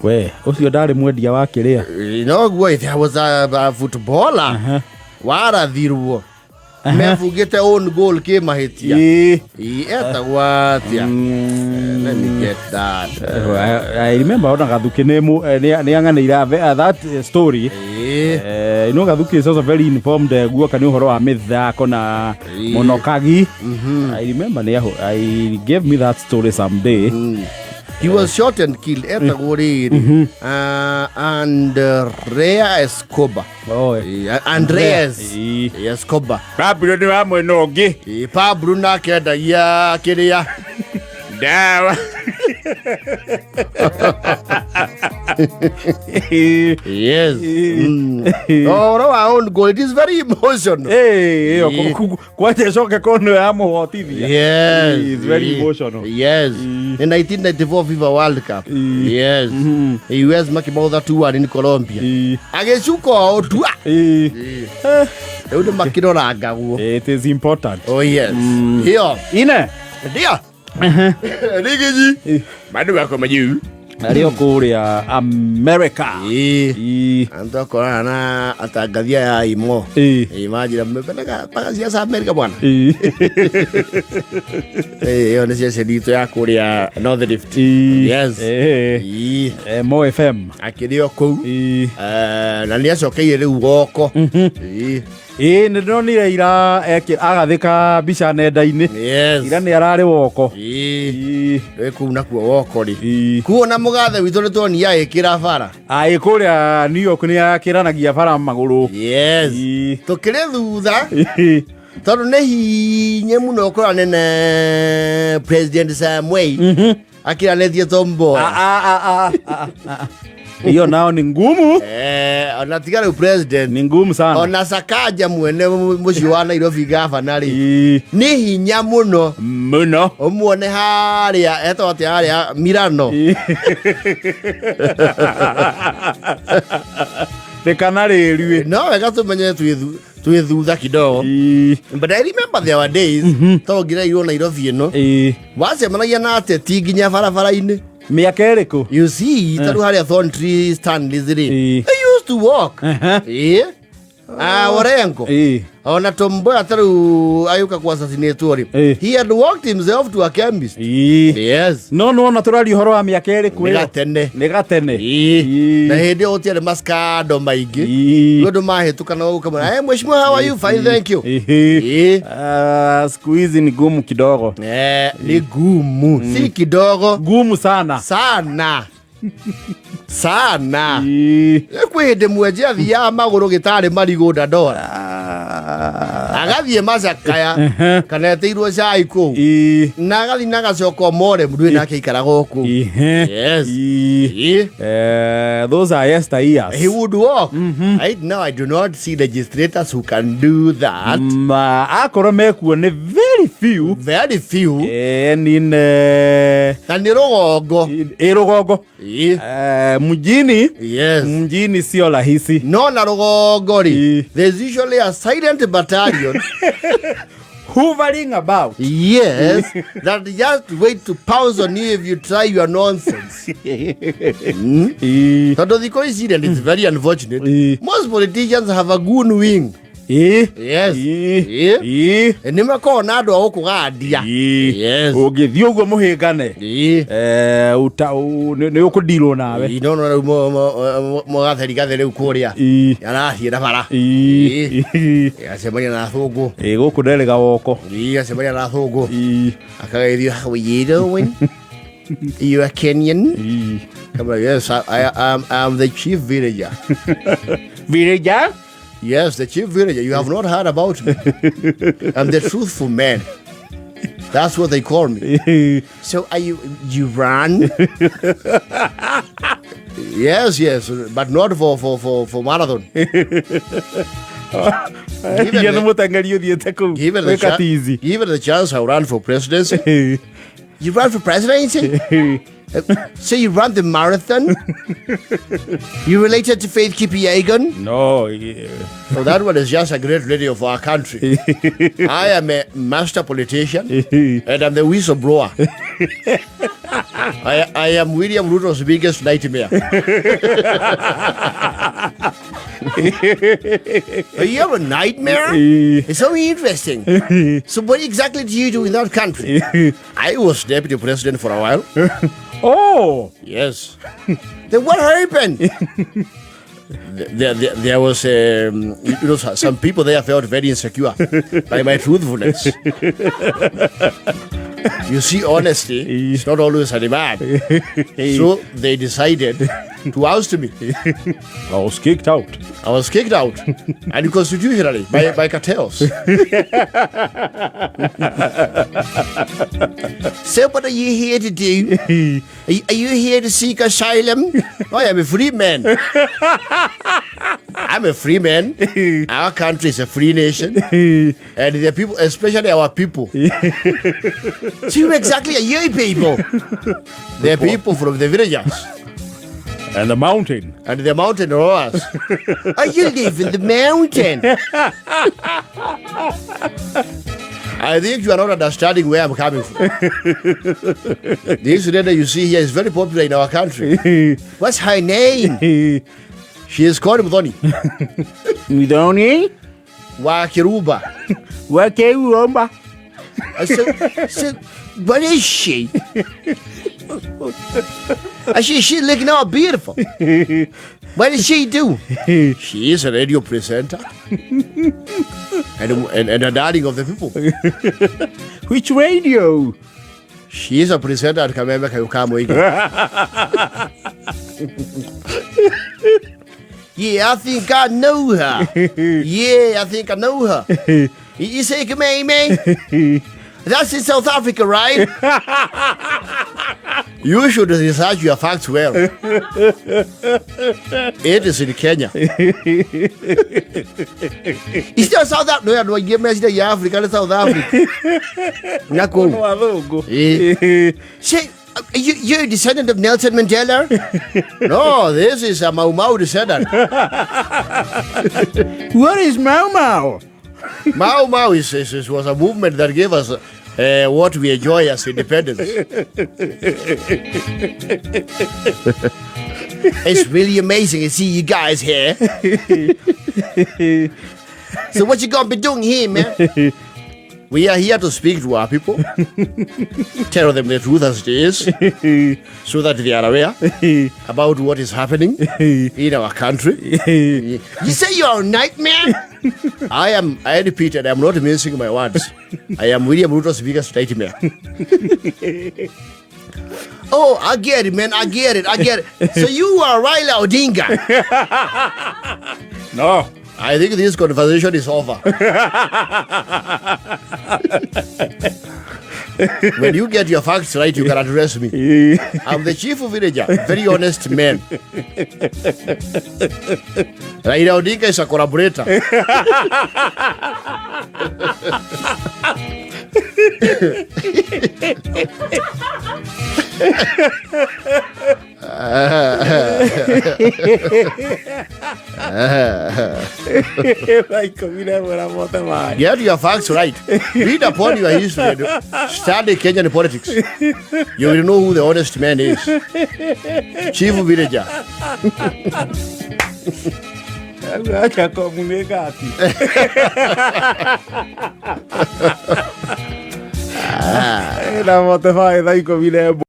We, ucio ndari mwendia wa kiria. No, boy, there was a footballer. Warathirwo. Mefugite own goal ke mahitia. Eta watia. Let me get that. I remember ona Gathuki ni anganira that story. You know Gathuki is also very informed guoka ni uhoro wa mithako na monokagi. I remember I gave me that story someday. He was shot and killed at the Goriri. Andrea Escobar. Oh, Andreas Escobar. Pablo ni wamo enoge. Pablo na keda ya kiria. Dawa. Yes. Oh, no, our own goal. It is very emotional. Quite shock kono amo hotivi. Yes. It's very emotional. Yes. In 1994 FIFA World Cup. Yes. US makibauda 2-1 in Colombia. Ageshuko otua. Eude makidora agawo. It is important. Oh yes. Here. Ine. Dia. Nigiji. Bado wako majiu. Alio kuria America. Anto na atagathia ya imo. Imagine mbepeleka paka siasa America bwana. Yo nesi sedito ya kuria North Rift. Yes. Mo FM. Akirio ku. Na niaso keye riu goko. Nindonire ira agathika bica nenda-ini. Ira ni arari woko. Kuna kuo woko ri. Kuona mugathe witu ni toni ikira bara. Kuria New York ni akiranagia bara maguru. Yes. Tukire thutha. Tondu ne hinya muno kora nene President Samuel. Akiranetie tombo. Iyo nao ni ngumu. Onatigara president ni ngumu sana. Ona Sakaja mwene muci wa Nairobi governor ni hinya muno. Omuone haria etote haria Milano. Tekanare riwe. No, wega tumenye twithutha kidogo. But I remember there were days togira iro Nairobi no. Wacemanagia na ateti nginya barabara-ini. Miakereko. You see, taru haria thorn tree stand is it? They used to walk. Orengo. Ona tomboya taru ayuka kwa assassinate. He had walked himself to a chemist. Yes. No naturally horo wa miakereko. Negatene. Na hede otiere maskado maigi. Godo mahetuka na ukama. Hey, mheshimiwa, how are you? Fine, thank you. Squeeze ni gumu kidogo. Ni gumu. Si kidogo. Gumu sana. Sana. Kwende mweje athia maguru gitari marigo ndora. Agathie macakaya kana eteirwo cai ku. Na agathi na gacoko more mundu nake ikara goku. Yes. Those are yesteryears. He would walk. Right now I do not see legislators who can do that. Akoro mekuo ni very few. And in Rogogo. Mjini. Yes. Mjini sio rahisi. No na Rogogori. There's usually a silent battalion hovering about. Yes. That just wait to pounce on you if you try your nonsense. That the coincidence is very unfortunate. Most politicians have a goon wing. Yes. Nima ko na ndo okugadia. Yes. Ugithio guo muhingane. Ni ukudiro nawe. No mo gatheri riu kuria. Yarahie na bara. Acemania na thungu. Guku nderega woko. Acemania na thungu. Akagaithio how you doing? You a Kenyan? Come on, yes, I'm the chief villager. Villager? Yes, the chief villager. You have not heard about me. I'm the truthful man. That's what they call me. So are you run? Yes, but not for marathon. Given the chance, I ran for presidency. You run for presidency? So you run the marathon? You related to Faith Kipyegon? No. So that one is just a great lady of our country. I am a master politician and I'm the whistleblower. I am William Ruto's biggest nightmare. You have a nightmare? It's so interesting. So what exactly do you do in that country? I was deputy president for a while. Oh! Yes. Then what happened? There was, some people there felt very insecure by my truthfulness. You see, honesty is not always a demand. So they decided to oust me. I was kicked out. And constitutionally, by cartels. So what are you here to do? Are you here to seek asylum? I am a free man. I'm a free man. Our country is a free nation. And the people, especially our people. So who exactly are you people? They're people from the villages. And the mountain. And the mountain roars. Oh, you live in the mountain. I think you are not understanding where I'm coming from. This lady you see here is very popular in our country. What's her name? She is called Mudhoni. Mudhoni? Wakiruba. Wakiruba. So, what is she? She's looking all beautiful. What does she do? She is a radio presenter and a darling of the people. Which radio? She is a presenter at Kameme Kayukamo. Yeah, I think I know her. You say Kameme? That's in South Africa, right? You should research your facts well. It is in Kenya. It's not South Africa. No, you mentioned Africa, it's South Africa. Say, you're a descendant of Nelson Mandela? No, this is a Mau Mau descendant. What is Mau Mau? Mau Mau was a movement that gave us what we enjoy as independence. It's really amazing to see you guys here. So what you gonna be doing here, man? We are here to speak to our people, tell them the truth as it is, so that they are aware about what is happening in our country. You say you're a nightmare? I repeat it, I'm not mincing my words. I am William Ruto's biggest nightmare. Oh, I get it, man. I get it. So you are Raila Odinga? No. I think this conversation is over. When you get your facts right, you can address me. I'm the chief of villager, very honest man. Raila Odinga is a collaborator. Get your facts right. Read upon your history. Study Kenyan politics. You will know who the honest man is. Chief villager. Acha comunicati. La moto fai dai come